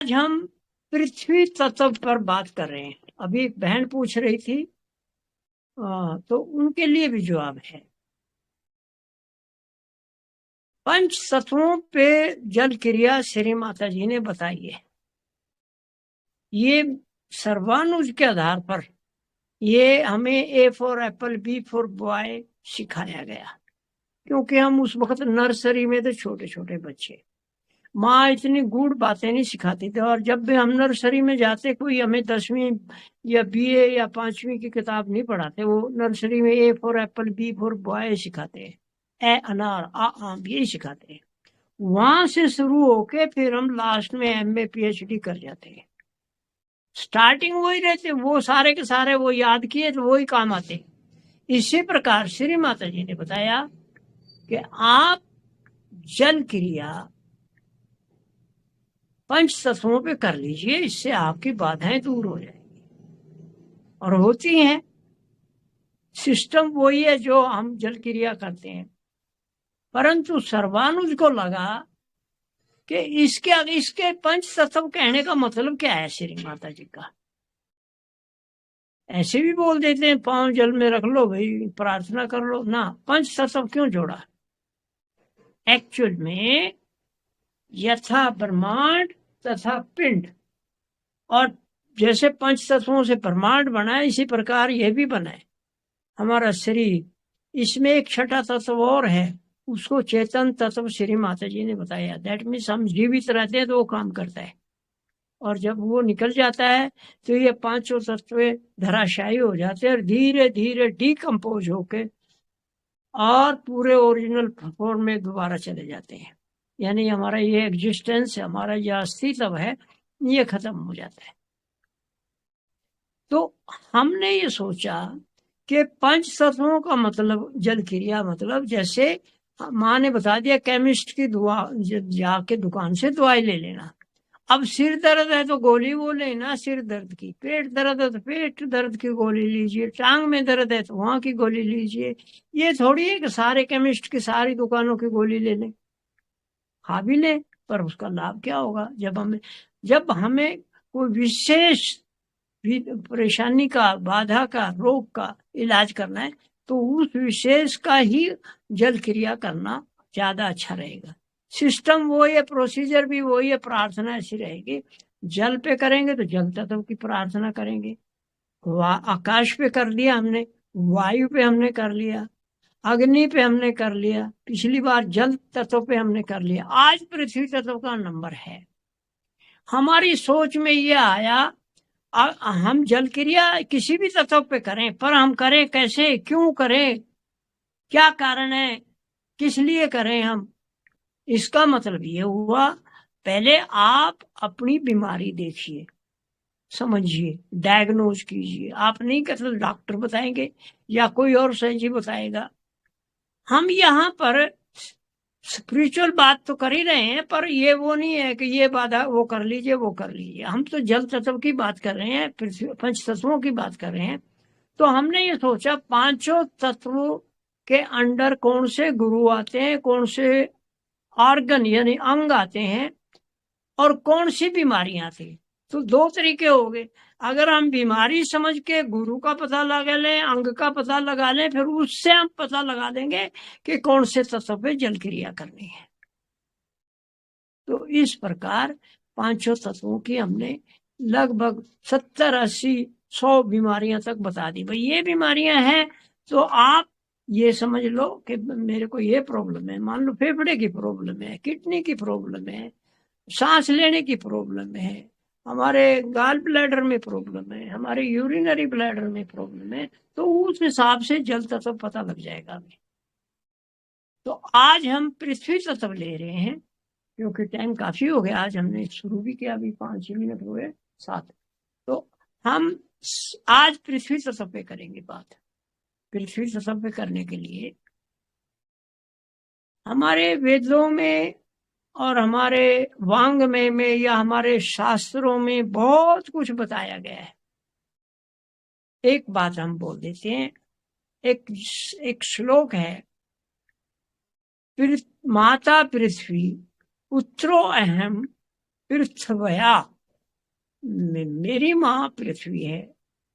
आज हम पृथ्वी तत्व पर बात कर रहे हैं। अभी एक बहन पूछ रही थी, तो उनके लिए भी जवाब है। पंच तत्वों पे जल क्रिया श्री माता जी ने बताई है। ये सर्वानुज के आधार पर ये हमें A for apple B for boy सिखाया गया, क्योंकि हम उस वक्त नर्सरी में थे, छोटे छोटे बच्चे। माँ इतनी गूढ़ बातें नहीं सिखाती थी, और जब भी हम नर्सरी में जाते, कोई हमें 10वीं या बीए या 5वीं की किताब नहीं पढ़ाते। वो नर्सरी में A for apple B for boy सिखाते हैं, ए अनार आ आम, यही सिखाते हैं। वहां से शुरू होके फिर हम लास्ट में एमए पीएचडी कर जाते हैं। स्टार्टिंग वही रहते, वो सारे के सारे वो याद किए तो वही काम आते। इसी प्रकार श्री माता जी ने बताया कि आप जल क्रिया पंच तत्वों पे कर लीजिए, इससे आपकी बाधाएं दूर हो जाएंगी, और होती हैं। सिस्टम वही है जो हम जल क्रिया करते हैं, परंतु सर्वानुज को लगा कि इसके पंच तत्व कहने का मतलब क्या है श्री माता जी का। ऐसे भी बोल देते हैं, पांव जल में रख लो भाई, प्रार्थना कर लो ना। पंच तत्व क्यों जोड़ा? एक्चुअल में यथा ब्रह्मांड तथा पिंड, और जैसे पंच तत्वों से ब्रह्मांड बना है, इसी प्रकार यह भी बना है हमारा शरीर। इसमें एक छठा तत्व और है, उसको चेतन तत्व श्री माता जी ने बताया। दैट मीन्स हम जीवित रहते हैं तो वो काम करता है, और जब वो निकल जाता है तो ये पांचों तत्व धराशायी हो जाते हैं और धीरे धीरे डिकम्पोज होके और पूरे ओरिजिनल फॉर्म में दोबारा चले जाते हैं। यानी हमारा ये एग्जिस्टेंस, हमारा ये अस्तित्व है, ये खत्म हो जाता है। तो हमने ये सोचा कि पंच तत्वों का मतलब जल क्रिया, मतलब जैसे माँ ने बता दिया केमिस्ट की दुआ, जाके दुकान से दवाई ले लेना। अब सिर दर्द है तो गोली वो लेना सिर दर्द की, पेट दर्द है तो पेट दर्द की गोली लीजिए, टांग में दर्द है तो वहां की गोली लीजिए। ये थोड़ी है कि सारे केमिस्ट की सारी दुकानों की गोली ले लें। खा भी लें, पर उसका लाभ क्या होगा? जब हमें कोई विशेष परेशानी का, बाधा का, रोग का इलाज करना है, तो उस विशेष का ही जल क्रिया करना ज्यादा अच्छा रहेगा। सिस्टम वही है, प्रोसीजर भी वही है, प्रार्थना ऐसी रहेगी। जल पे करेंगे तो जल तत्व की प्रार्थना करेंगे। आकाश पे कर लिया हमने, वायु पे हमने कर लिया, अग्नि पे हमने कर लिया, पिछली बार जल तत्व पे हमने कर लिया, आज पृथ्वी तत्व का नंबर है। हमारी सोच में ये आया, हम जल क्रिया किसी भी तत्व पे करें, पर हम करें कैसे, क्यों करें, क्या कारण है, किस लिए करें हम? इसका मतलब ये हुआ, पहले आप अपनी बीमारी देखिए, समझिए, डायग्नोज कीजिए। आप नहीं कर सकते, डॉक्टर बताएंगे या कोई और सही बताएगा। हम यहाँ पर स्पिरिचुअल बात तो कर ही रहे हैं, पर ये वो नहीं है कि ये बाधा वो कर लीजिए वो कर लीजिए। हम तो जल तत्व की बात कर रहे हैं, पृथ्वी पंच तत्वों की बात कर रहे हैं। तो हमने ये सोचा पांचों तत्वों के अंडर कौन से गुरु आते हैं, कौन से ऑर्गन यानी अंग आते हैं, और कौन सी बीमारियां आती। तो दो तरीके हो गए। अगर हम बीमारी समझ के गुरु का पता लगा लें, अंग का पता लगा लें, फिर उससे हम पता लगा देंगे कि कौन से तत्व पे जल क्रिया करनी है। तो इस प्रकार पांचों तत्वों की हमने लगभग 70, 80, 100 बीमारियां तक बता दी। भाई ये बीमारियां हैं, तो आप ये समझ लो कि मेरे को ये प्रॉब्लम है। मान लो फेफड़े की प्रॉब्लम है, किडनी की प्रॉब्लम है, सांस लेने की प्रॉब्लम है, हमारे गाल ब्लैडर में प्रॉब्लम है, हमारे यूरिनरी ब्लैडर में प्रॉब्लम है, तो उस हिसाब से जल तत्व पता लग जाएगा हमें। तो आज हम पृथ्वी तत्व ले रहे हैं, क्योंकि टाइम काफी हो गया। आज हमने शुरू भी किया, अभी 5 मिनट हुए 7। तो हम आज पृथ्वी तत्व पे करेंगे बात। पृथ्वी तत्व पे करने के लिए हमारे वेदों में और हमारे वांग में या हमारे शास्त्रों में बहुत कुछ बताया गया है। एक बात हम बोल देते हैं, एक श्लोक है, माता पृथ्वी पुत्रो अहम पृथ्वया मेरी माँ पृथ्वी है,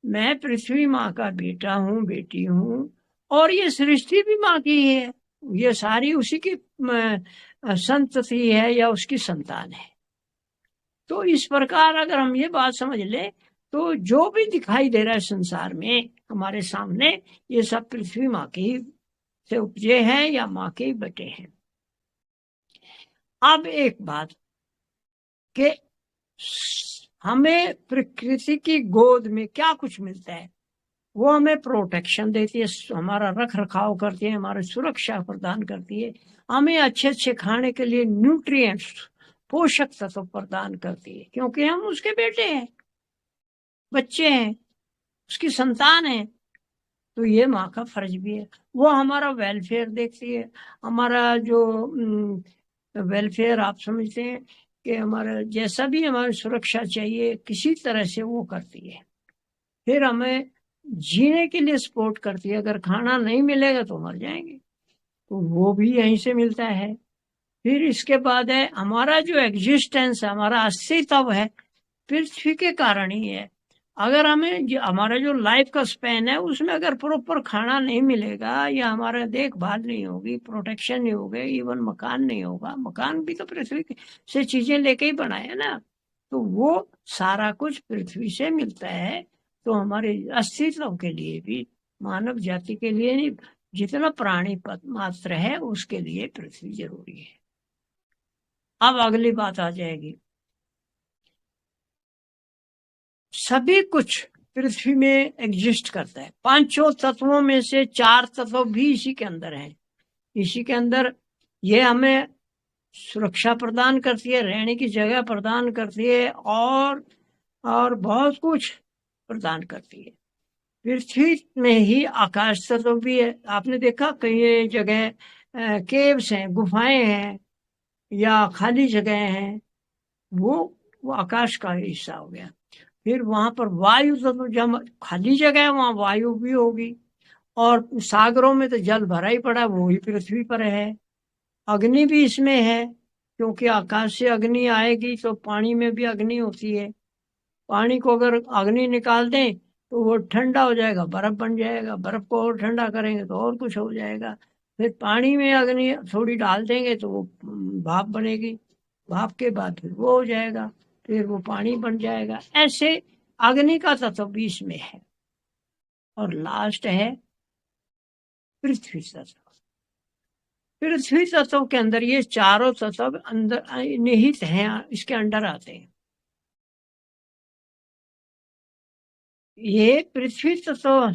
मैं पृथ्वी माँ का बेटा हूँ, बेटी हूँ, और ये सृष्टि भी माँ की है, ये सारी उसी की संतति है या उसकी संतान है। तो इस प्रकार अगर हम ये बात समझ ले तो जो भी दिखाई दे रहा है संसार में हमारे सामने, ये सब पृथ्वी माँ के ही से उपजे हैं या माँ के ही बेटे हैं। अब एक बात कि हमें प्रकृति की गोद में क्या कुछ मिलता है, वो हमें प्रोटेक्शन देती है, हमारा रख रखाव करती है, हमारी सुरक्षा प्रदान करती है, हमें अच्छे अच्छे खाने के लिए न्यूट्रिएंट्स, पोषक तत्व प्रदान करती है, क्योंकि हम उसके बेटे हैं, बच्चे हैं, उसकी संतान है। तो ये माँ का फर्ज भी है, वो हमारा वेलफेयर देखती है, हमारा जो वेलफेयर आप समझते हैं कि हमारा जैसा भी हमारी सुरक्षा चाहिए किसी तरह से वो करती है। फिर हमें जीने के लिए सपोर्ट करती है, अगर खाना नहीं मिलेगा तो मर जाएंगे, तो वो भी यहीं से मिलता है। फिर इसके बाद है हमारा जो एग्जिस्टेंस है, हमारा अस्तित्व है पृथ्वी के कारण ही है। अगर हमें हमारा जो लाइफ का स्पैन है उसमें अगर प्रॉपर खाना नहीं मिलेगा या हमारा देखभाल नहीं होगी, प्रोटेक्शन नहीं होगा, इवन मकान नहीं होगा, मकान भी तो पृथ्वी से चीजें लेके ही बनाए है ना, तो वो सारा कुछ पृथ्वी से मिलता है। तो हमारे अस्तित्व के लिए भी, मानव जाति के लिए नहीं, जितना प्राणी मात्र है उसके लिए पृथ्वी जरूरी है। अब अगली बात आ जाएगी, सभी कुछ पृथ्वी में एग्जिस्ट करता है, पांचों तत्वों में से चार तत्व भी इसी के अंदर हैं, इसी के अंदर ये हमें सुरक्षा प्रदान करती है, रहने की जगह प्रदान करती है, और बहुत कुछ प्रदान करती है। पृथ्वी में ही आकाश तत्व भी है, आपने देखा कई जगह केव्स हैं, गुफाएं हैं या खाली जगह हैं, वो आकाश का हिस्सा हो गया। फिर वहां पर वायु तो जब खाली जगह है वहां वायु भी होगी, और सागरों में तो जल भरा ही पड़ा, वो ही पृथ्वी पर है। अग्नि भी इसमें है, क्योंकि आकाश से अग्नि आएगी तो पानी में भी अग्नि होती है, पानी को अगर अग्नि निकाल दें तो वो ठंडा हो जाएगा, बर्फ बन जाएगा, बर्फ को और ठंडा करेंगे तो और कुछ हो जाएगा, फिर पानी में अग्नि थोड़ी डाल देंगे तो वो भाप बनेगी, भाप के बाद फिर वो हो जाएगा, फिर वो पानी बन जाएगा। ऐसे अग्नि का तत्व भी इसमें है। और लास्ट है पृथ्वी तत्व। पृथ्वी तत्व के अंदर ये चारों तत्व अंदर निहित हैं, इसके अंडर आते हैं। ये पृथ्वी तत्व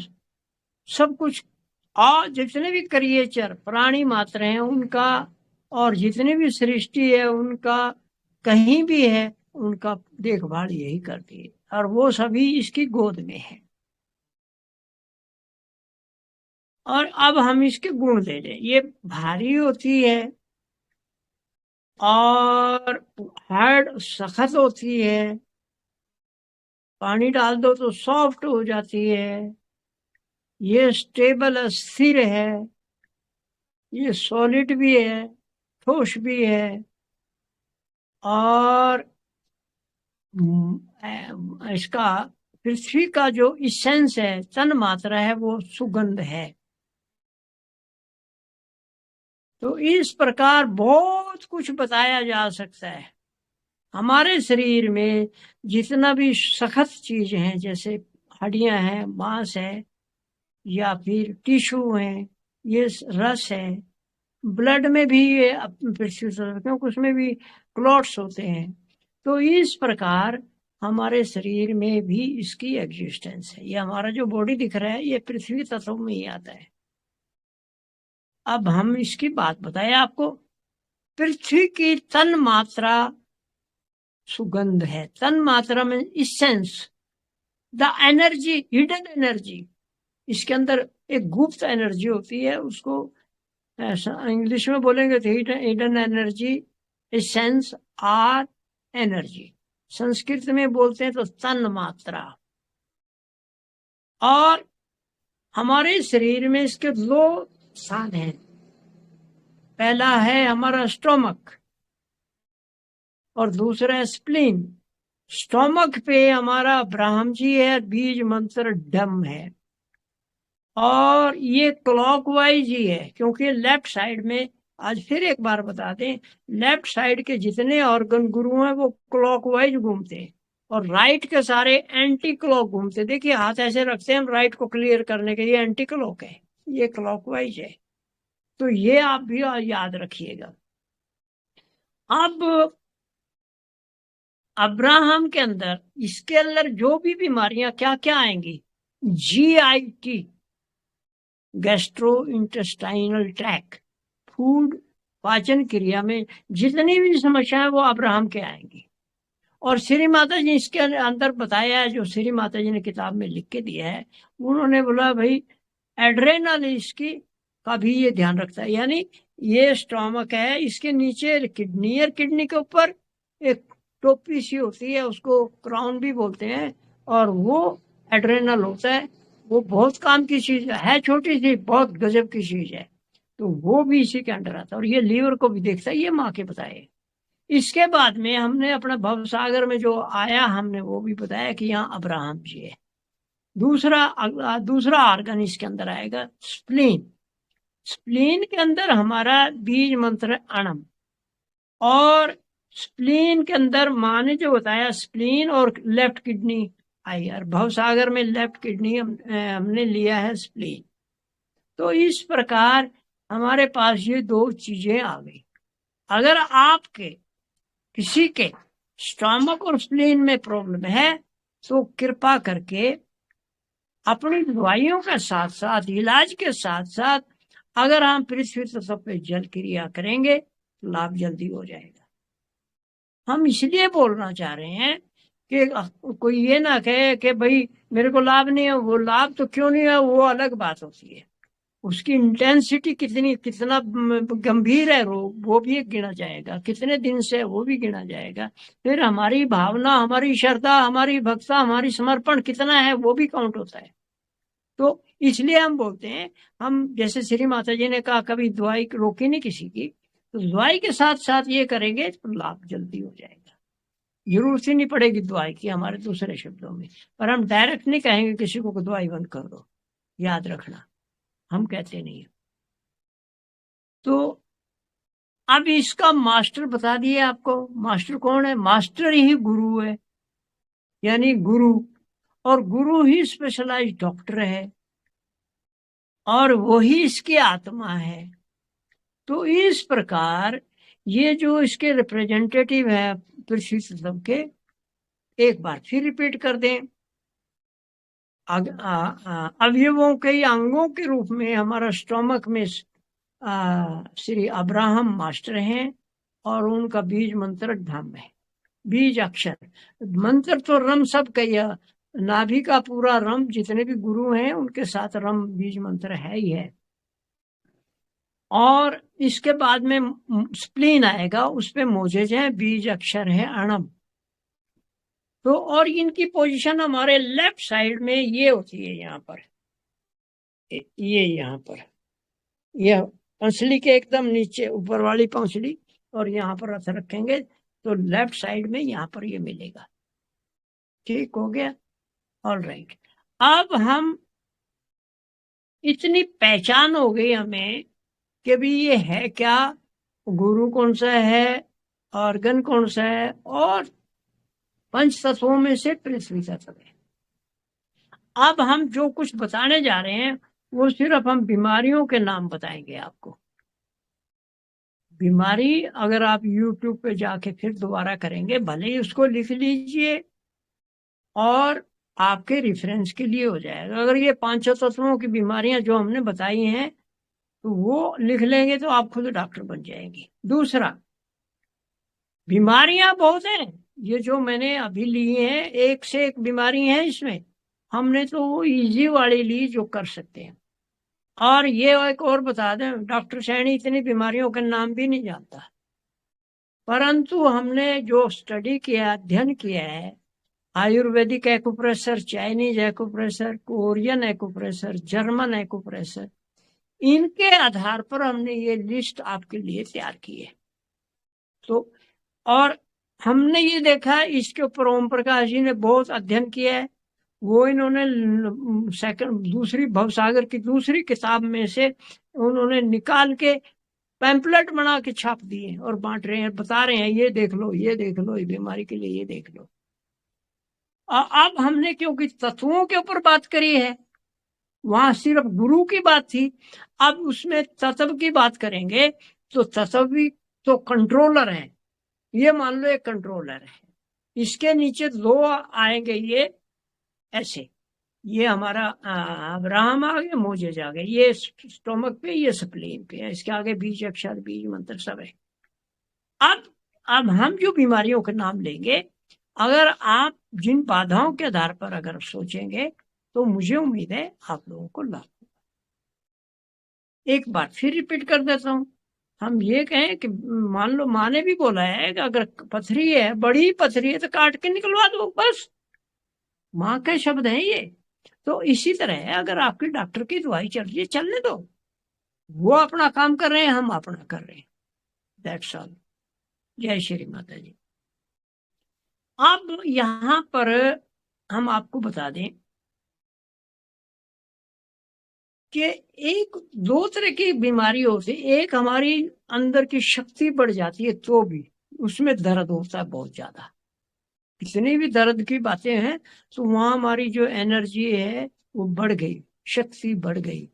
सब कुछ, और जितने भी क्रिएचर प्राणी मात्र हैं उनका, और जितने भी सृष्टि है उनका, कहीं भी है उनका देखभाल यही करती है, और वो सभी इसकी गोद में है। और अब हम इसके गुण दे दें, ये भारी होती है और हार्ड सख्त होती है, पानी डाल दो तो सॉफ्ट हो जाती है, ये स्टेबल स्थिर है, ये सॉलिड भी है, ठोस भी है, और इसका पृथ्वी का जो इसेंस है, तन मात्रा है, वो सुगंध है। तो इस प्रकार बहुत कुछ बताया जा सकता है। हमारे शरीर में जितना भी सख्त चीज है, जैसे हड्डियां हैं, मांस है, या फिर टिश्यू है, ये रस है, ब्लड में भी ये पृथ्वी, क्योंकि उसमें भी क्लॉट्स होते हैं। तो इस प्रकार हमारे शरीर में भी इसकी एग्जिस्टेंस है। ये हमारा जो बॉडी दिख रहा है ये पृथ्वी तत्व में ही आता है। अब हम इसकी बात बताएं आपको। पृथ्वी की तन मात्रा सुगंध है, तन मात्रा में essence, the energy, hidden energy, इसके अंदर एक गुप्त एनर्जी होती है, उसको इंग्लिश में बोलेंगे तो hidden energy, essence, or energy, Sanskrit में बोलते हैं तो तन मात्रा। और हमारे शरीर में इसके दो स्थान हैं, पहला है हमारा स्टोमक और दूसरा है स्प्लीन। स्टोमक पे हमारा ब्राह्म जी है, बीज मंत्र डम है। और ये क्लॉकवाइज ही है, क्योंकि लेफ्ट साइड में, आज फिर एक बार बता दें, लेफ्ट साइड के जितने ऑर्गन गुरु हैं वो क्लॉकवाइज घूमते हैं, और राइट के सारे एंटी क्लॉक घूमते। देखिए हाथ ऐसे रखते हैं हम राइट को क्लियर करने के, ये एंटी क्लॉक है, ये क्लॉकवाइज है। तो ये आप भी याद रखिएगा। अब अब्राहम के अंदर, इसके अंदर जो भी बीमारियां क्या क्या आएंगी, GIT, gastro intestinal tract, food पाचन क्रिया में जितनी भी समस्या है वो अब्राहम के आएंगी। और श्री माता जी इसके अंदर बताया है, जो श्री माता जी ने किताब में लिख के दिया है, उन्होंने बोला भाई एड्रेनल इसकी का भी ये ध्यान रखता है। यानी ये स्टोमक है, इसके नीचे किडनी है, किडनी के ऊपर एक टोपी सी होती है, उसको क्राउन भी बोलते हैं, और वो एड्रेनल होता है। वो बहुत काम की चीज है, छोटी सी बहुत गजब की चीज है। तो वो भी इसी के अंडर आता है, और ये लीवर को भी देखता है, ये माँ के बताए। इसके बाद में हमने अपना भवसागर में जो आया, हमने वो भी बताया कि यहाँ अब्राहम जी है। दूसरा ऑर्गन इसके अंदर आएगा, स्प्लीन। स्प्लीन के अंदर हमारा बीज मंत्र अणम, और स्प्लीन के अंदर माँ ने जो बताया, स्प्लीन और लेफ्ट किडनी आई, और भवसागर में लेफ्ट किडनी हमने लिया है स्प्लीन। तो इस प्रकार हमारे पास ये दो चीजें आ गई। अगर आपके किसी के स्टोमक और स्प्लीन में प्रॉब्लम है तो कृपा करके अपनी दवाइयों के साथ साथ, इलाज के साथ साथ, अगर हम पृथ्वी तत्व पे जल क्रिया करेंगे तो लाभ जल्दी हो जाएगा। हम इसलिए बोलना चाह रहे हैं कि कोई ये ना कहे कि भाई मेरे को लाभ नहीं है। वो लाभ तो क्यों नहीं है, वो अलग बात होती है। उसकी इंटेंसिटी कितनी, कितना गंभीर है रोग, वो भी गिना जाएगा, कितने दिन से वो भी गिना जाएगा। फिर हमारी भावना, हमारी श्रद्धा, हमारी भक्ति, हमारी समर्पण कितना है वो भी काउंट होता है। तो इसलिए हम बोलते हैं, हम जैसे श्री माता जी ने कहा कभी दवाई रोकी नहीं किसी की, तो दवाई के साथ साथ ये करेंगे तो लाभ जल्दी हो जाएगा। जरूरत ही नहीं पड़ेगी दवाई की, हमारे दूसरे शब्दों में। पर हम डायरेक्ट नहीं कहेंगे किसी को दवाई बंद कर दो, याद रखना, हम कहते नहीं है। तो अब इसका मास्टर बता दिए आपको। मास्टर कौन है? मास्टर ही गुरु है, यानी गुरु, और गुरु ही स्पेशलाइज्ड डॉक्टर है, और वही इसकी आत्मा है। तो इस प्रकार ये जो इसके रिप्रेजेंटेटिव है पृथ्वी तत्व के, एक बार फिर रिपीट कर दें, अवयवों के अंगों के रूप में हमारा स्टोमक में श्री अब्राहम मास्टर हैं, और उनका बीज मंत्र धम है। बीज अक्षर मंत्र तो रम सब कहिए, नाभि का पूरा रम, जितने भी गुरु हैं उनके साथ रम बीज मंत्र है ही है। और इसके बाद में स्प्लीन आएगा, उस पे मोजेज है, बीज अक्षर है अणम। तो और इनकी पोजीशन हमारे लेफ्ट साइड में ये होती है, यहाँ पर, ये यहाँ पर, यह पंसली के एकदम नीचे ऊपर वाली पंसली, और यहाँ पर रथ रखेंगे तो लेफ्ट साइड में यहाँ पर ये मिलेगा। ठीक हो गया, ऑल राइट। अब हम, इतनी पहचान हो गई हमें कि भी ये है क्या, गुरु कौन सा है, ऑर्गन कौन सा है, और पंच तत्वों में से पृथ्वी तत्व है। अब हम जो कुछ बताने जा रहे हैं वो सिर्फ हम बीमारियों के नाम बताएंगे आपको। बीमारी अगर आप YouTube पे जाके फिर दोबारा करेंगे, भले ही उसको लिख लीजिए, और आपके रेफरेंस के लिए हो जाएगा। अगर ये पांचों तत्वों की बीमारियां जो हमने बताई हैं तो वो लिख लेंगे तो आप खुद डॉक्टर बन जाएंगे। दूसरा, बीमारियां बहुत हैं, ये जो मैंने अभी ली हैं, एक से एक बीमारी है इसमें। हमने तो वो इजी वाली ली जो कर सकते हैं। और ये एक और बता दें, डॉक्टर सैनी इतनी बीमारियों के नाम भी नहीं जानता, परंतु हमने जो स्टडी किया, अध्ययन किया है, Ayurvedic acupressure, Chinese acupressure, Korean acupressure, German acupressure, इनके आधार पर हमने ये लिस्ट आपके लिए तैयार की है। तो और हमने ये देखा, इसके ऊपर ओम प्रकाश जी ने बहुत अध्ययन किया है। वो इन्होंने सेकंड दूसरी भवसागर की दूसरी किताब में से उन्होंने निकाल के पैम्पलेट बना के छाप दिए और बांट रहे हैं, बता रहे हैं ये देख लो, ये देख लो, इस बीमारी के लिए ये देख लो। अब हमने क्योंकि तत्वों के ऊपर बात करी है, वहां सिर्फ गुरु की बात थी, अब उसमें तत्व की बात करेंगे तो तत्व भी तो कंट्रोलर है। ये मान लो एक कंट्रोलर है, इसके नीचे दो आएंगे, ये ऐसे, ये हमारा अब्राहम आ गया, मोजेज आ गए, ये स्टोमक पे, ये स्प्लीन पे है, इसके आगे बीज अक्षर बीज मंत्र सब है। अब हम जो बीमारियों के नाम लेंगे, अगर आप जिन बाधाओं के आधार पर अगर सोचेंगे तो मुझे उम्मीद है आप लोगों को लाभ। एक बार फिर रिपीट कर देता हूं, हम ये कहें कि मान लो माँ ने भी बोला है कि अगर पथरी है, बड़ी पथरी है, तो काट के निकलवा दो, बस माँ के शब्द हैं ये। तो इसी तरह है, अगर आपकी डॉक्टर की दवाई चल रही है, चलने दो, वो अपना काम कर रहे हैं, हम अपना कर रहे हैं, दैट्स ऑल। जय श्री माता जी। अब यहां पर हम आपको बता दें कि एक दो तरह की बीमारी होती है। एक हमारी अंदर की शक्ति बढ़ जाती है तो भी उसमें दर्द होता है बहुत ज्यादा। कितनी भी दर्द की बातें हैं तो वहां हमारी जो एनर्जी है वो बढ़ गई, शक्ति बढ़ गई।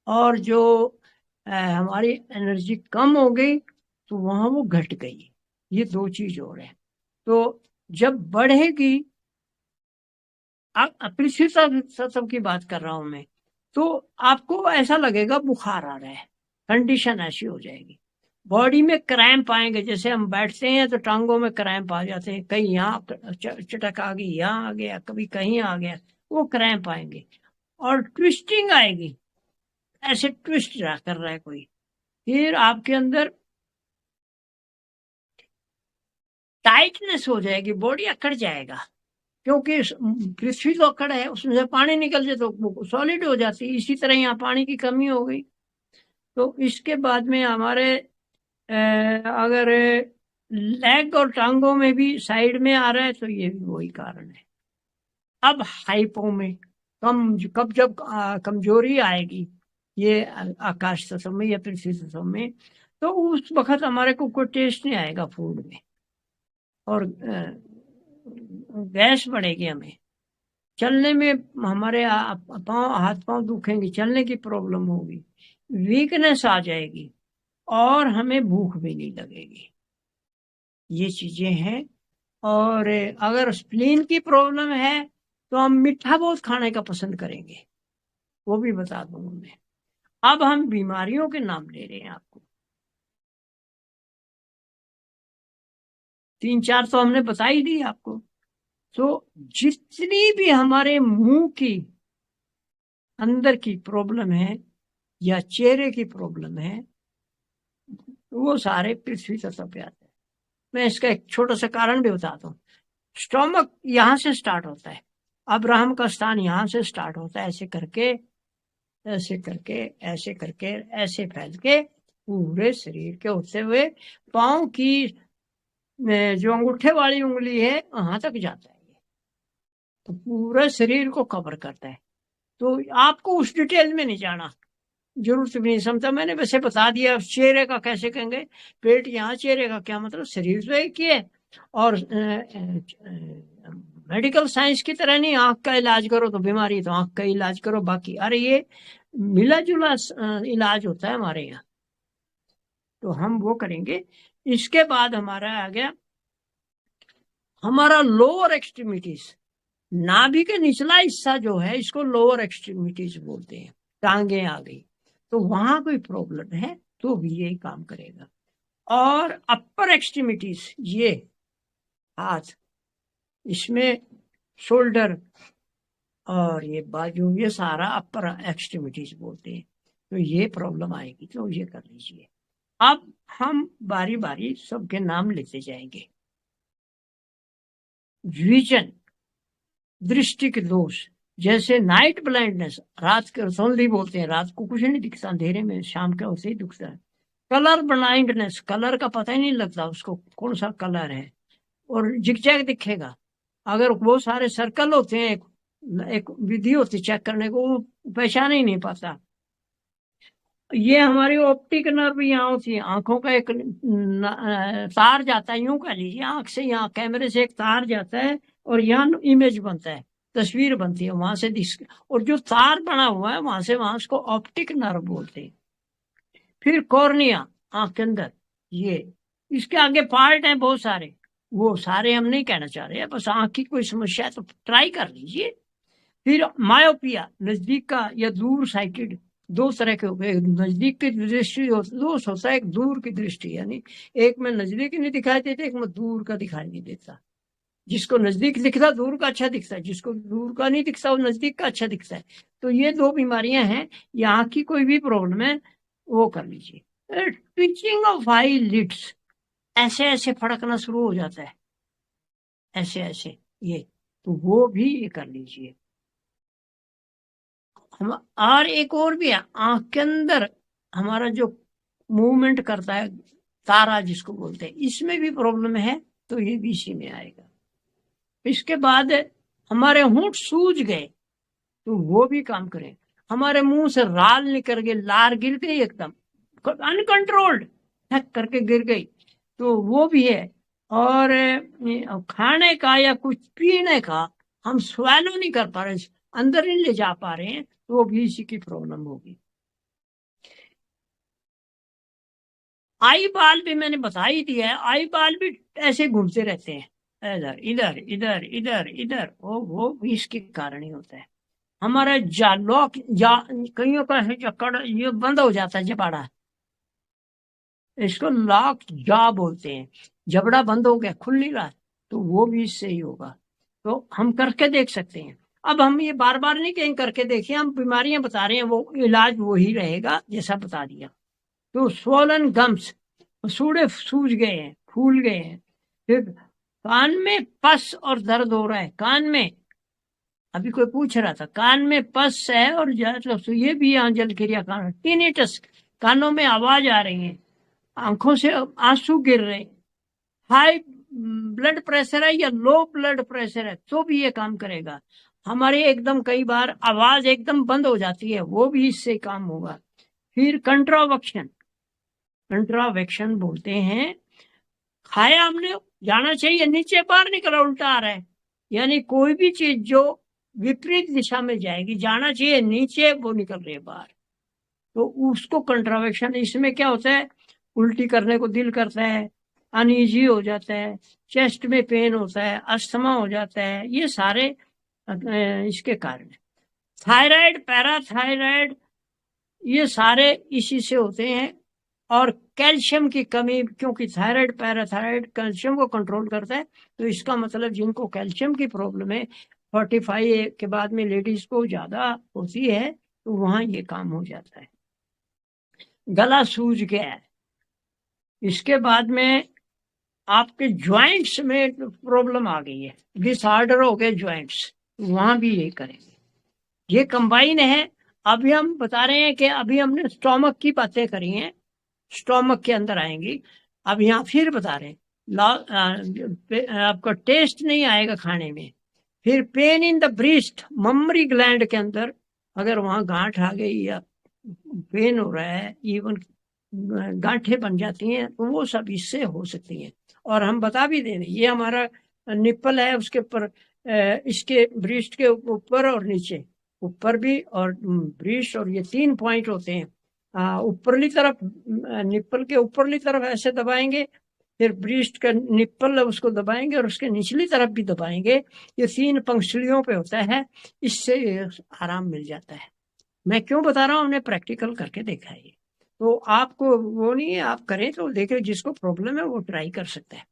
और जो हमारी एनर्जी कम हो गई तो वहां वो घट गई। ये दो चीज हो रहे हैं। तो जब बढ़ेगी, पृथ्वी तत्व की बात कर रहा हूं मैं, तो आपको ऐसा लगेगा बुखार आ रहा है, कंडीशन ऐसी हो जाएगी। बॉडी में क्रैम्प आएंगे, जैसे हम बैठते हैं तो टांगों में क्रैम्प आ जाते हैं, कहीं यहाँ चटक आ गई, यहाँ आ गया, कभी कहीं आ गया, वो क्रैम्प आएंगे। और ट्विस्टिंग आएगी, ऐसे ट्विस्ट कर रहा है कोई, फिर आपके अंदर टाइटनेस हो जाएगी, बॉडी अकड़ जाएगा, क्योंकि पृथ्वी तो अकड़ है, उसमें से पानी निकल जाए तो सॉलिड हो जाती है। इसी तरह यहाँ पानी की कमी हो गई। तो इसके बाद में हमारे अगर लेग और टांगों में भी साइड में आ रहा है तो ये भी वही कारण है। अब हाइपो में कब जब कमजोरी आएगी ये आकाश तत्व में या पृथ्वी तत्व में, तो उस वक्त हमारे को कोई टेस्ट नहीं आएगा फूड में, और गैस बढ़ेगी, हमें चलने में हमारे पाँव हाथ पांव दुखेंगे, चलने की प्रॉब्लम होगी, वीकनेस आ जाएगी, और हमें भूख भी नहीं लगेगी। ये चीजें हैं। और अगर स्प्लीन की प्रॉब्लम है तो हम मीठा बहुत खाने का पसंद करेंगे, वो भी बता दूंगा मैं। अब हम बीमारियों के नाम ले रहे हैं आपको, 3-4 तो हमने बता ही दी आपको। तो जितनी भी हमारे मुंह की अंदर की प्रॉब्लम है या चेहरे की प्रॉब्लम है, वो सारे पृथ्वी तत्व पे आते हैं। मैं इसका एक छोटा सा कारण भी बताता हूँ। स्टोमक यहां से स्टार्ट होता है, अब्राहम का स्थान यहां से स्टार्ट होता है, ऐसे करके ऐसे करके ऐसे करके ऐसे फैल के पूरे शरीर के होते हुए पांव की जो अंगूठे वाली उंगली है वहां तक जाता है, तो पूरे शरीर को कवर करता है। तो आपको उस डिटेल में नहीं जाना, जरूरत भी नहीं समझता, मैंने वैसे बता दिया। चेहरे का कैसे कहेंगे, पेट यहाँ, चेहरे का क्या मतलब, शरीर तो एक ही है। और मेडिकल साइंस की तरह नहीं, आंख का इलाज करो तो बीमारी तो आंख का इलाज करो, बाकी अरे ये मिला जुला इलाज होता है हमारे यहाँ, तो हम वो करेंगे। इसके बाद हमारा आ गया हमारा लोअर एक्सट्रीमिटीज, नाभि के निचला हिस्सा जो है इसको लोअर एक्सट्रीमिटीज बोलते हैं, टांगे आ गई, तो वहां कोई प्रॉब्लम है तो भी यही काम करेगा। और अपर एक्सट्रीमिटीज, ये हाथ, इसमें शोल्डर और ये बाजू, ये सारा अपर एक्सट्रीमिटीज बोलते हैं, तो ये प्रॉब्लम आएगी तो ये कर लीजिए। अब हम बारी बारी सबके नाम लेते जाएंगे। विजन, दृष्टि के दोष, जैसे नाइट ब्लाइंडनेस, रात के सौंधी बोलते हैं, रात को कुछ नहीं दिखता, अंधेरे में शाम के होते ही दिखता है। कलर ब्लाइंडनेस, कलर का पता ही नहीं लगता उसको कौन सा कलर है, और जिगजैग दिखेगा। अगर वो सारे सर्कल होते हैं, एक विधि होती चेक करने को, वो पहचान ही नहीं पाता। ये हमारी ऑप्टिक नर्व यहाँ होती है, आंखों का एक तार जाता है, यूं कह लीजिए, आंख से यहाँ कैमरे से एक तार जाता है और यहाँ इमेज बनता है, तस्वीर बनती है, वहां से दिख, और जो तार बना हुआ है वहां से वहां, उसको ऑप्टिक नर्व बोलते हैं। फिर कॉर्निया, आंख के अंदर, ये इसके आगे पार्ट हैं बहुत सारे, वो सारे हम नहीं कहना चाह रहे, बस आंख की कोई समस्या है तो ट्राई कर लीजिए। फिर मायोपिया, नजदीक का या दूर साइटेड, दो तरह के हो गए, नजदीक की दृष्टि दोष होता है, एक दूर की दृष्टि, यानी एक में नजदीक नहीं दिखाई देता, एक में दूर का दिखाई नहीं देता। जिसको नजदीक दिखता दूर का अच्छा दिखता है, जिसको दूर का नहीं दिखता वो नजदीक का अच्छा दिखता है। तो ये दो बीमारियां हैं। यहाँ की कोई भी प्रॉब्लम है वो कर लीजिए। ट्विचिंग ऑफ आई लिड्स, ऐसे ऐसे फड़कना शुरू हो जाता है, ऐसे ऐसे, ये तो वो भी ये कर लीजिए। हम और एक और भी है, आंख के अंदर हमारा जो मूवमेंट करता है, तारा जिसको बोलते हैं, इसमें भी प्रॉब्लम है तो ये भी इसी में आएगा। इसके बाद हमारे होंठ सूज गए तो वो भी काम करें। हमारे मुंह से राल निकल गए, लार गिर गई एकदम अनकंट्रोल्ड, ठक करके गिर गई, तो वो भी है। और खाने का या कुछ पीने का हम स्वैलो नहीं कर पा रहे, अंदर नहीं ले जा पा रहे हैं, तो वो भी इसी की प्रॉब्लम होगी। आई बाल भी मैंने बता ही दिया है, आई बाल भी ऐसे घूमते रहते हैं, इधर इधर इधर इधर इधर, वो भी इसके कारण ही होता है। हमारा जा लॉक जा, कईयों का है जकड़, ये बंद हो जाता है जबाड़ा, इसको लॉक जा बोलते हैं। जबड़ा बंद हो गया, खुल नहीं रहा, तो वो भी इससे ही होगा। तो हम करके देख सकते हैं। अब हम ये बार बार नहीं कहीं करके देखिए, हम बीमारियां बता रहे हैं, वो इलाज वही रहेगा जैसा बता दिया। तो स्वोलन गम्स, सूड़े सूज गए हैं, फूल गए हैं। फिर कान में पस और दर्द हो रहा है, कान में, अभी कोई पूछ रहा था, कान में पस है और तो ये भी यहाँ जल क्रिया कान, टिनिटस, कानों में आवाज आ रही है, आंखों से आंसू गिर रहे हैं, हाई ब्लड प्रेशर है या लो ब्लड प्रेशर है तो भी ये काम करेगा। हमारे एकदम कई बार आवाज एकदम बंद हो जाती है, वो भी इससे काम होगा। फिर कंट्रावेक्शन, कंट्रावेक्शन बोलते हैं, खाया हमने, जाना चाहिए नीचे, बाहर निकला, उल्टा आ रहा है, यानी कोई भी चीज जो विपरीत दिशा में जाएगी, जाना चाहिए नीचे, वो निकल रही है बाहर, तो उसको कंट्रावेक्शन। इसमें क्या होता है, उल्टी करने को दिल करता है, अनईजी हो जाता है, चेस्ट में पेन होता है, अस्थमा हो जाता है, ये सारे इसके कारण। थायराइड, पैराथायराइड, ये सारे इसी से होते हैं। और कैल्शियम की कमी, क्योंकि थायराइड पैराथायराइड कैल्शियम को कंट्रोल करता है, तो इसका मतलब जिनको कैल्शियम की प्रॉब्लम है 45 के बाद में लेडीज को ज्यादा होती है, तो वहां ये काम हो जाता है। गला सूज गया है, इसके बाद में आपके ज्वाइंट्स में प्रॉब्लम आ गई है, डिसऑर्डर हो गए ज्वाइंट्स, वहां भी ये करेंगे, ये कंबाइन है। अभी हम बता रहे हैं कि अभी हमने स्टोमक की बातें करी हैं, स्टोमक के अंदर आएंगी। अब यहाँ फिर बता रहे हैं, आपका टेस्ट नहीं आएगा खाने में। फिर pain in the breast, mammary gland के अंदर अगर वहां गांठ आ गई या पेन हो रहा है, इवन गांठें बन जाती हैं, तो वो सब इससे हो सकती हैं। और हम बता भी दें, ये हमारा निप्पल है, उसके ऊपर, इसके ब्रीस्ट के ऊपर और नीचे, ऊपर भी और ब्रीस्ट, और ये 3 पॉइंट होते हैं। ऊपरली तरफ, निप्पल के ऊपरली तरफ ऐसे दबाएंगे, फिर ब्रीस्ट का निप्पल है उसको दबाएंगे, और उसके निचली तरफ भी दबाएंगे, ये 3 पंक्तियों पे होता है, इससे आराम मिल जाता है। मैं क्यों बता रहा हूँ, हमने प्रैक्टिकल करके देखा है ये, तो आपको वो नहीं है, आप करें तो देखिए, जिसको प्रॉब्लम है वो ट्राई कर सकता है।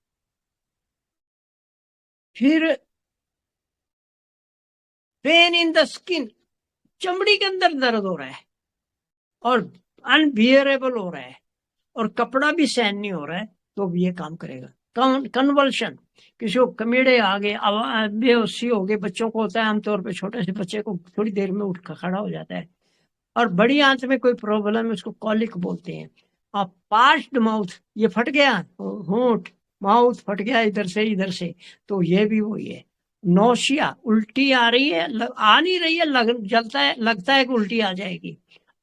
फिर पेन इन द स्किन, चमड़ी के अंदर दर्द हो रहा है और अनबियरेबल हो रहा है और कपड़ा भी सहन नहीं हो रहा है, तो भी ये काम करेगा। कन्वल्शन, किसी को कमीड़े आ गए, बेहोशी हो गई, बच्चों को होता है आमतौर पे, छोटे से बच्चे को थोड़ी देर में उठ कर खड़ा हो जाता है। और बड़ी आंत में कोई प्रॉब्लम है, उसको कॉलिक बोलते हैं। और पार्च्ड माउथ, ये फट गया होंठ, माउथ फट गया इधर से, तो ये भी वही है। नौशिया, उल्टी आ रही है, आ नहीं रही है, जलता है, लगता है कि उल्टी आ जाएगी।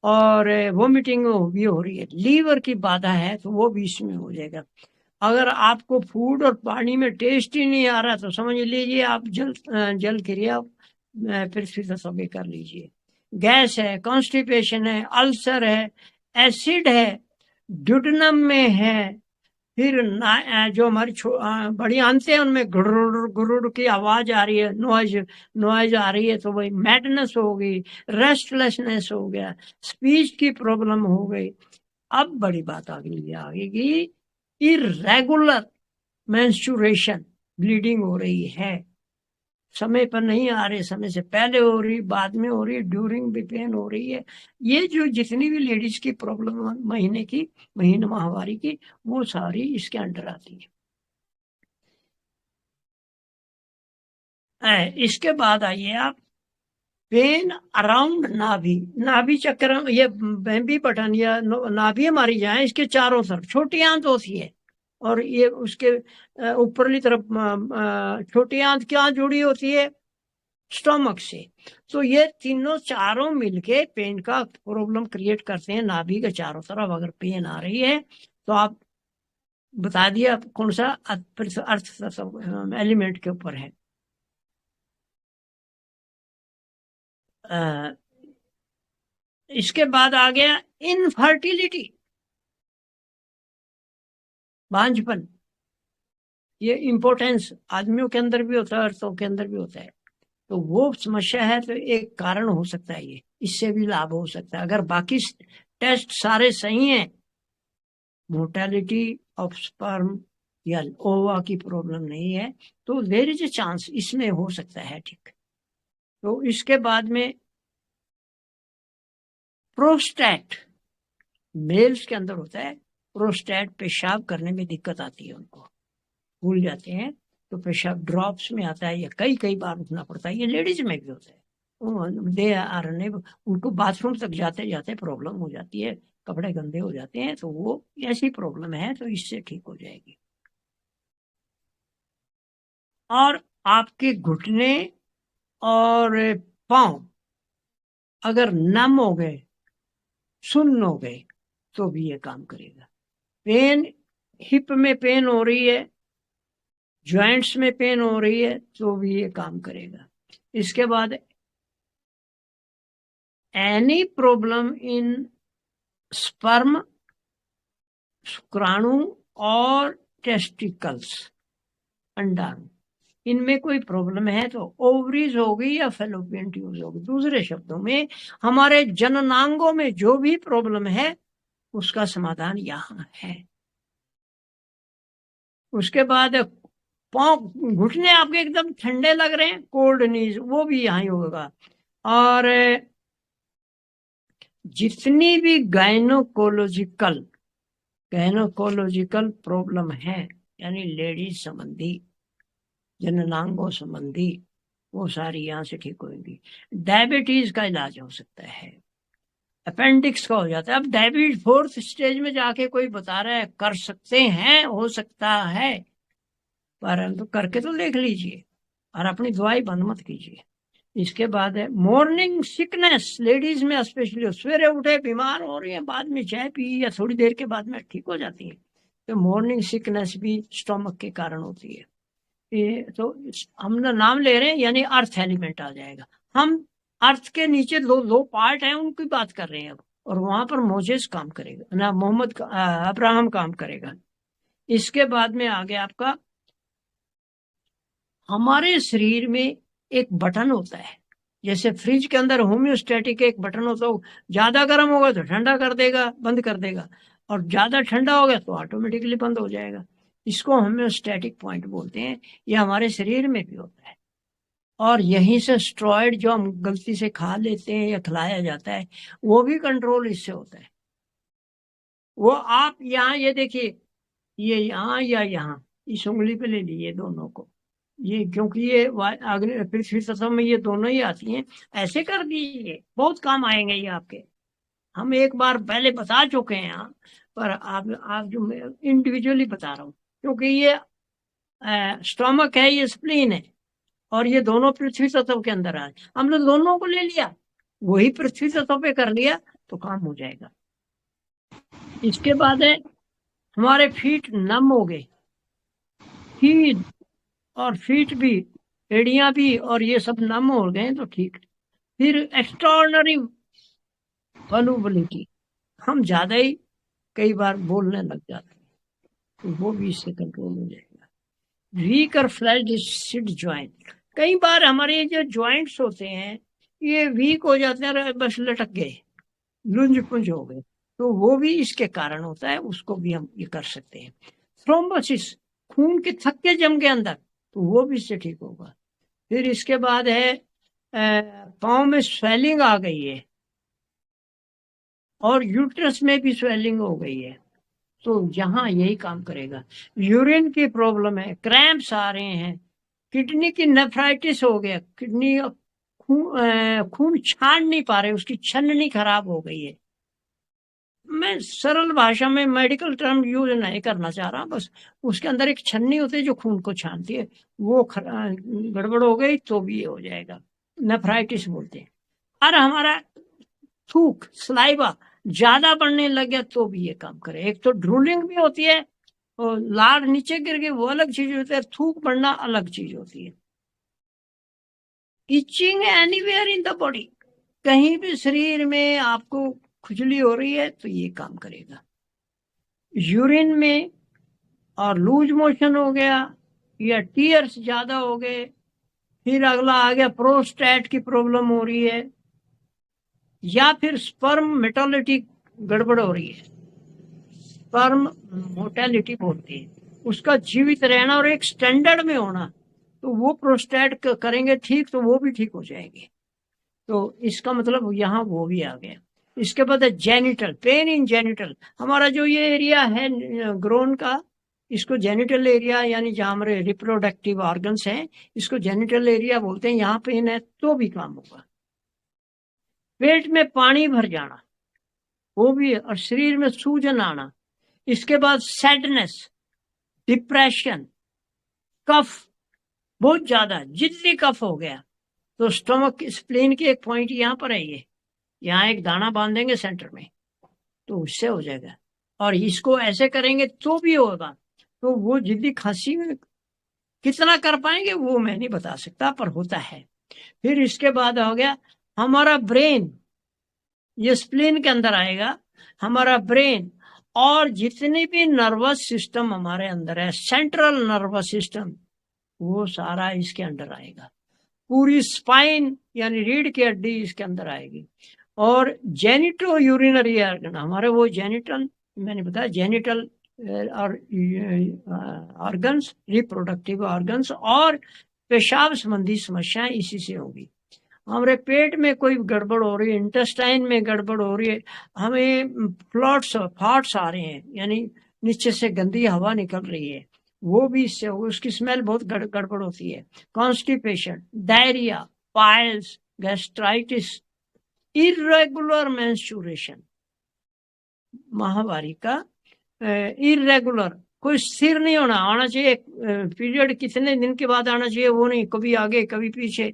और वोमिटिंग भी हो रही है। लीवर की बाधा है तो वो भी इसमें हो जाएगा। अगर आपको फूड और पानी में टेस्ट ही नहीं आ रहा तो समझ लीजिए आप जल क्रिया पृथ्वी तत्व में कर लीजिए। गैस है, कॉन्स्टिपेशन है, अल्सर है, एसिड है, ड्यूडेनम में है, फिर जो हमारी बड़ी आंतें हैं उनमें गुरुड़ गुरुड़ की आवाज आ रही है, नॉइज नॉइज आ रही है, तो वही मैडनेस हो गई, रेस्टलेसनेस हो गया, स्पीच की प्रॉब्लम हो गई। अब बड़ी बात आगेगी, इरेगुलर मेंस्ट्रुएशन, ब्लीडिंग हो रही है, समय पर नहीं आ रहे, समय से पहले हो रही, बाद में हो रही, ड्यूरिंग भी पेन हो रही है। ये जो जितनी भी लेडीज की प्रॉब्लम महीने की, महीने माहवारी की, वो सारी इसके अंडर आती है। इसके बाद आइए आप, पेन अराउंड नाभि, नाभि चक्र, ये बेम्बी बटन या नाभि हमारी जहाँ है, इसके चारों तरफ छोटी आंत होती है, और ये उसके ऊपरली तरफ छोटी आंत क्या जुड़ी होती है, स्टोमक से। तो ये तीनों चारों मिलके पेन का प्रॉब्लम क्रिएट करते हैं। नाभि के चारों तरफ अगर पेन आ रही है तो आप बता दिए आप कौन सा अर्थ एलिमेंट के ऊपर है। अ, इसके बाद आ गया इनफर्टिलिटी, बांझपन। ये इम्पोर्टेंस आदमियों के अंदर भी होता है, औरतों के अंदर भी होता है। तो वो समस्या है, तो एक कारण हो सकता है ये, इससे भी लाभ हो सकता है अगर बाकी टेस्ट सारे सही हैं। मोर्टेलिटी ऑफ स्पर्म या ओवा की प्रॉब्लम नहीं है, तो देर इज ए चांस इसमें हो सकता है ठीक। तो इसके बाद में प्रोस्टेट, मेल्स के अंदर होता है प्रोस्टेट, पेशाब करने में दिक्कत आती है उनको, भूल जाते हैं, तो पेशाब ड्रॉप्स में आता है, या कई कई बार उठना पड़ता है, ये लेडीज में भी होता है। दे आर उनको बाथरूम तक जाते जाते प्रॉब्लम हो जाती है, कपड़े गंदे हो जाते हैं, तो वो ऐसी प्रॉब्लम है, तो इससे ठीक हो जाएगी। और आपके घुटने और पांव अगर नम हो गए, सुन्न हो गए, तो भी ये काम करेगा। पेन, हिप में पेन हो रही है, जॉइंट्स में पेन हो रही है, तो भी ये काम करेगा। इसके बाद एनी प्रॉब्लम इन स्पर्म, शुक्राणु और टेस्टिकल्स, अंडाणु, इनमें कोई प्रॉब्लम है तो ओवरीज होगी या फेलोपियन ट्यूब्स होगी। दूसरे शब्दों में हमारे जननांगों में जो भी प्रॉब्लम है उसका समाधान यहाँ है। उसके बाद पाँव, घुटने आपके एकदम ठंडे लग रहे हैं, कोल्ड नीज, वो भी यहाँ ही होगा। और जितनी भी गायनोकोलॉजिकल प्रॉब्लम है, यानी लेडीज संबंधी, जननांगों संबंधी, वो सारी यहाँ से ठीक होगी। डायबिटीज का इलाज हो सकता है, अपेंडिक्स का हो जाता है। अब डायबिटीज फोर्थ स्टेज में जाके कोई बता रहा है कर सकते हैं, हो सकता है, पर तो करके तो देख लीजिए, और अपनी दवाई बंद मत कीजिए। इसके बाद है मॉर्निंग सिकनेस, लेडीज में स्पेशली, सवेरे उठे बीमार हो रही है, बाद में चाय पी या थोड़ी देर के बाद में ठीक हो जाती है, तो मॉर्निंग सिकनेस भी स्टोमक के कारण होती है। ये तो हम ना नाम ले रहे हैं, यानी अर्थ एलिमेंट आ जाएगा। हम अर्थ के नीचे दो दो पार्ट हैं उनकी बात कर रहे हैं अब, और वहां पर मोजेस काम करेगा ना, अब्राहम काम करेगा। इसके बाद में आ गया आपका, हमारे शरीर में एक बटन होता है, जैसे फ्रिज के अंदर होम्योस्टेटिक एक बटन होता है, ज्यादा गर्म होगा तो ठंडा कर देगा, बंद कर देगा, और ज्यादा ठंडा हो गया तो ऑटोमेटिकली बंद हो जाएगा। इसको होम्योस्टेटिक पॉइंट बोलते हैं। ये हमारे शरीर में भी होता है, और यहीं से स्ट्रॉइड जो हम गलती से खा लेते हैं या खिलाया जाता है, वो भी कंट्रोल इससे होता है। वो आप यहाँ ये देखिए, ये यहाँ या यहाँ, इस उंगली पे ले लीजिए दोनों को, ये क्योंकि ये अग्नि पृथ्वी तत्व में ये दोनों ही आती हैं, ऐसे कर दीजिए, बहुत काम आएंगे ये आपके। हम एक बार पहले बता चुके हैं यहाँ, पर आप जो मैं इंडिविजुअली बता रहा हूँ, क्योंकि ये स्टोमक है, ये स्प्लीन है, और ये दोनों पृथ्वी तत्व के अंदर आए। हमने दोनों को ले लिया, वही पृथ्वी तत्व पे कर लिया तो काम हो जाएगा। इसके बाद है हमारे फीट नम हो गए, फीट और फीट भी, एड़ियां भी, और ये सब नम हो गए तो ठीक। फिर एक्स्ट्राऑर्डिनरी वल्नरेबिलिटी, हम ज्यादा ही कई बार बोलने लग जाते हैं, तो वो भी इससे कंट्रोल हो जाएगा। वीक और फ्लैट ज्वाइंट, कई बार हमारे जो ज्वाइंट्स होते हैं ये वीक हो जाते हैं और बस लटक गए, लुंज पुंज हो गए, तो वो भी इसके कारण होता है, उसको भी हम ये कर सकते हैं। थ्रोम्बोसिस, खून के थक्के जम के अंदर, तो वो भी इससे ठीक होगा। फिर इसके बाद है पाँव में स्वेलिंग आ गई है और यूट्रस में भी स्वेलिंग हो गई है, तो यहाँ यही काम करेगा। यूरिन की प्रॉब्लम है, क्रैम्प्स आ रहे हैं, किडनी की नेफ्राइटिस हो गया, किडनी खून छान नहीं पा रहे, उसकी छन्नी खराब हो गई है। मैं सरल भाषा में मेडिकल टर्म यूज नहीं करना चाह रहा, बस उसके अंदर एक छन्नी होती है जो खून को छानती है, वो गड़बड़ हो गई तो भी ये हो जाएगा, नेफ्राइटिस बोलते हैं। और हमारा थूक, सलाइवा ज्यादा बढ़ने लग गया तो भी ये काम करे। एक तो ड्रूलिंग भी होती है और लार नीचे गिर गई, वो अलग चीज होती है, थूक बढ़ना अलग चीज होती है। Itching anywhere in the body, कहीं भी शरीर में आपको खुजली हो रही है तो ये काम करेगा। यूरिन में और लूज मोशन हो गया या टीयर्स ज्यादा हो गए, फिर अगला आ गया प्रोस्टेट की प्रॉब्लम हो रही है, या फिर स्पर्म मेटोलिटी गड़बड़ हो रही है, स्पर्म मोर्टेलिटी बोलती है, उसका जीवित रहना और एक स्टैंडर्ड में होना, तो वो प्रोस्टेट करेंगे ठीक तो वो भी ठीक हो जाएंगे। तो इसका मतलब यहाँ वो भी आ गया। इसके बाद है जेनिटल, पेन इन जेनिटल, हमारा जो ये एरिया है ग्रोन का, इसको जेनिटल एरिया यानी जहाँ हमारे रिप्रोडक्टिव ऑर्गन्स हैं, इसको जेनिटल एरिया बोलते हैं, यहाँ पेन है तो भी काम होगा। पेट में पानी भर जाना वो भी है, और शरीर में सूजन आना। इसके बाद सैडनेस, डिप्रेशन, कफ बहुत ज्यादा, जिद्दी कफ हो गया, तो स्टमक स्प्लीन की एक पॉइंट यहाँ पर है, ये यहाँ एक दाना बांधेंगे सेंटर में तो उससे हो जाएगा, और इसको ऐसे करेंगे तो भी होगा। तो वो जिद्दी खांसी में कितना कर पाएंगे वो मैं नहीं बता सकता, पर होता है। फिर इसके बाद हो गया हमारा ब्रेन, ये स्प्लीन के अंदर आएगा, हमारा ब्रेन और जितनी भी नर्वस सिस्टम हमारे अंदर है, सेंट्रल नर्वस सिस्टम, वो सारा इसके अंदर आएगा। पूरी स्पाइन यानी रीढ़ की हड्डी इसके अंदर आएगी। और जेनिटो यूरिनरी ऑर्गन, हमारे वो जेनिटल, मैंने बताया जेनिटल और ऑर्गन्स, रिप्रोडक्टिव ऑर्गन्स, और पेशाब संबंधी समस्याएं इसी से होगी। हमारे पेट में कोई गड़बड़ हो रही है, इंटेस्टाइन में गड़बड़ हो रही है, हमें फाट्स आ रहे हैं, यानी नीचे से गंदी हवा निकल रही है, वो भी इससे होगी, उसकी स्मेल बहुत गड़बड़ होती है। Constipation, diarrhoea, piles, gastritis, irregular menstruation, माहवारी का इरेगुलर, कोई स्थिर नहीं होना, आना चाहिए पीरियड कितने दिन के बाद आना चाहिए वो नहीं, कभी आगे कभी पीछे,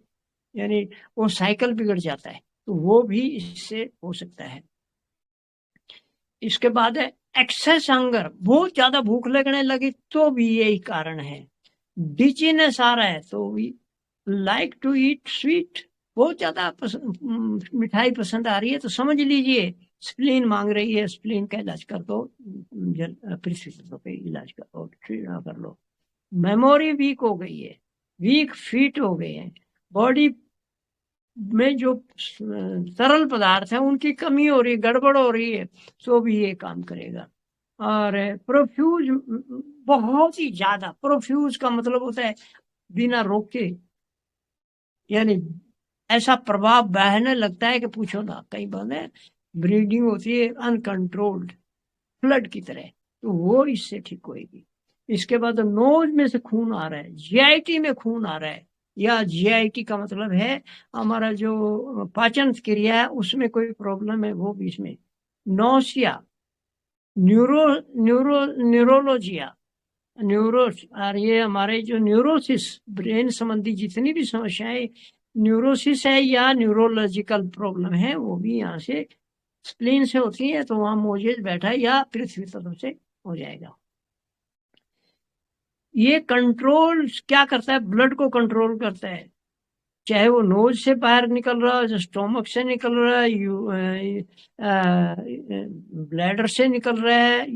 यानी वो साइकिल बिगड़ जाता है, तो वो भी इससे हो सकता है। इसके बाद है एक्सेस हंगर, बहुत ज्यादा भूख लगने लगी तो भी यही कारण है। डिजीनेस आ रहा है तो भी लाइक टू ईट स्वीट, बहुत ज्यादा मिठाई पसंद आ रही है तो समझ लीजिए स्प्लीन मांग रही है, स्प्लीन का इलाज कर दो, पृथ्वी पे इलाज कर लो। मेमोरी वीक हो गई है, वीक फीट हो गए हैं, बॉडी में जो तरल पदार्थ है उनकी कमी हो रही है, गड़बड़ हो रही है, तो भी ये काम करेगा। और प्रोफ्यूज, बहुत ही ज्यादा, प्रोफ्यूज का मतलब होता है बिना रोके, यानी ऐसा प्रभाव बहने लगता है कि पूछो ना, कई बार ब्रीडिंग होती है अनकंट्रोल्ड, फ्लड की तरह, तो वो इससे ठीक होएगी। इसके बाद नोज में से खून आ रहा है, जीआईटी में खून आ रहा है, या जीआईटी का मतलब है हमारा जो पाचन क्रिया है उसमें कोई प्रॉब्लम है, वो भी इसमें। नोसिया, न्यूरोलॉजिया, न्यूरो, और ये हमारे जो न्यूरोसिस, ब्रेन संबंधी जितनी भी समस्याएं न्यूरोसिस है या न्यूरोलॉजिकल प्रॉब्लम है, वो भी यहाँ से स्प्लीन से होती है। तो वहां मोजेज बैठा है या पृथ्वी तत्व से हो जाएगा। ये कंट्रोल क्या करता है? ब्लड को कंट्रोल करता है, चाहे वो नोज से बाहर निकल रहा है, स्टोमक से निकल रहा है, ब्लैडर से निकल रहा है,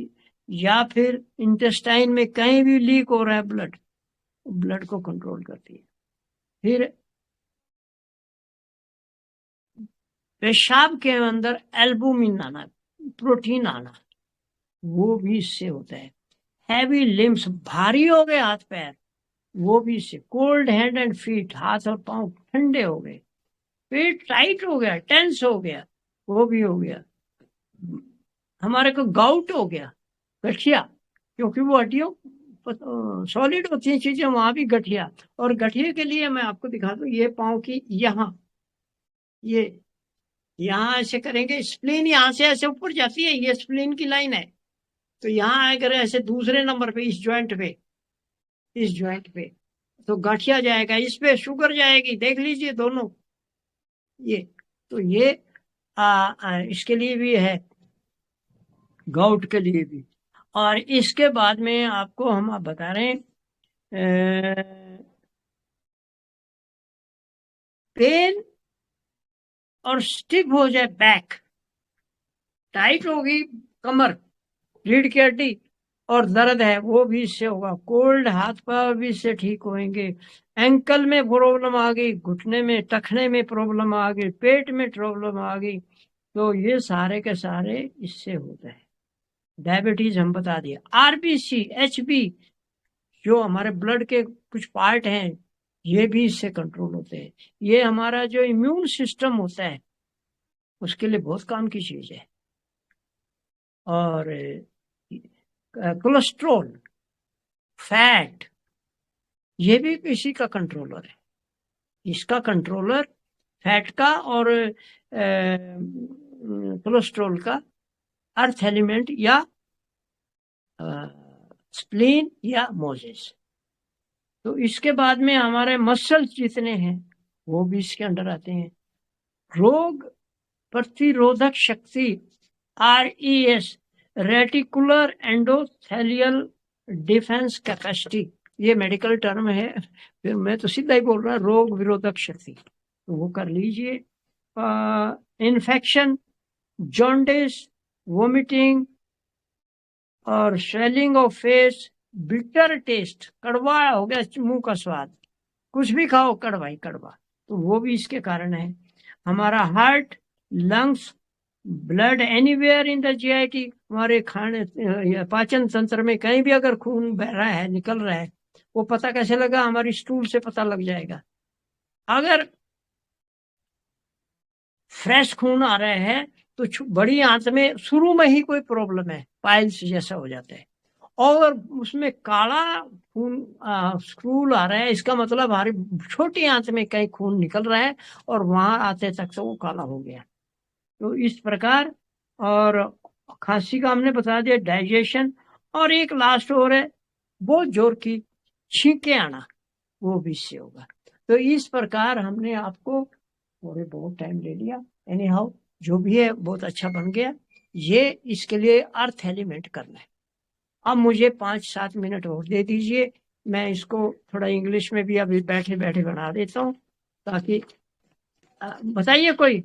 या फिर इंटेस्टाइन में कहीं भी लीक हो रहा है ब्लड, ब्लड को कंट्रोल करती है। फिर पेशाब के अंदर एल्बुमिन आना, प्रोटीन आना, वो भी इससे होता है। हैवी लिम्स, भारी हो गए हाथ पैर, वो भी इससे। कोल्ड हैंड एंड फीट, हाथ और पांव ठंडे हो गए, पेट टाइट हो गया, टेंस हो गया, वो भी हो गया। हमारे को गाउट हो गया, गठिया, क्योंकि वो हड्डियों सॉलिड होती है चीजें, वहां भी गठिया। और गठिया के लिए मैं आपको दिखा दूं, ये पांव की यहाँ, ये यहाँ ऐसे करेंगे, स्प्लीन यहाँ से ऐसे ऊपर जाती है, ये स्प्लीन की लाइन है। तो यहाँ अगर ऐसे दूसरे नंबर पे इस ज्वाइंट पे, इस ज्वाइंट पे, तो गठिया जाएगा, इस पे शुगर जाएगी, देख लीजिए दोनों ये। तो ये इसके लिए भी है, गाउट के लिए भी। और इसके बाद में आपको हम आप बता रहे हैं पेन और स्टिफ हो जाए बैक, टाइट होगी कमर, रीढ़ की हड्डी, और दर्द है वो भी इससे होगा। कोल्ड हाथ पैर भी इससे ठीक होंगे। एंकल में प्रॉब्लम आ गई, घुटने में, टखने में प्रॉब्लम आ गई, पेट में प्रॉब्लम आ गई, तो ये सारे के सारे इससे होते हैं। डायबिटीज हम बता दिए। आरबीसी, एचबी, जो हमारे ब्लड के कुछ पार्ट हैं, ये भी इससे कंट्रोल होते हैं। ये हमारा जो इम्यून सिस्टम होता है, उसके लिए बहुत काम की चीज है। और कोलेस्ट्रॉल, फैट, ये भी इसी का कंट्रोलर है। इसका कंट्रोलर फैट का और कोलेस्ट्रॉल का, अर्थ एलिमेंट या स्प्लीन या मोजेस। तो इसके बाद में हमारे मसल जितने हैं वो भी इसके अंडर आते हैं। रोग प्रतिरोधक शक्ति, RES, reticular endothelial defence capacity, ये मेडिकल टर्म है, फिर मैं तो सीधा ही बोल रहा, रोग विरोधक शक्ति, तो वो कर लीजिए। इन्फेक्शन, जॉन्डिस, वोमिटिंग और swelling of face, bitter taste, कड़वा हो गया मुंह का स्वाद, कुछ भी खाओ कड़वा ही कड़वा, तो वो भी इसके कारण है। हमारा heart, lungs, blood anywhere in the GIT, हमारे खाने पाचन तंत्र में कहीं भी अगर खून बह रहा है, निकल रहा है, वो पता कैसे लगा? हमारी स्टूल से पता लग जाएगा। अगर फ्रेश खून आ रहा है तो बड़ी आंत में शुरू में ही कोई प्रॉब्लम है, पाइल्स जैसा हो जाता है। और उसमें काला खून स्क्रूल आ रहा है, इसका मतलब हमारी छोटी आंत में कहीं खून निकल रहा है और वहां आते तक से वो काला हो गया। तो इस प्रकार, और खांसी का हमने बता दिया, डाइजेशन, और एक लास्ट और है, बहुत जोर की छींके आना, वो भी इससे होगा। तो इस प्रकार हमने आपको थोड़े बहुत टाइम ले लिया, एनी हाउ जो भी है बहुत अच्छा बन गया। ये इसके लिए अर्थ एलिमेंट करना है। अब मुझे 5-7 मिनट और दे दीजिए, मैं इसको थोड़ा इंग्लिश में भी अभी बैठे बैठे बना देता हूँ, ताकि बताइए कोई।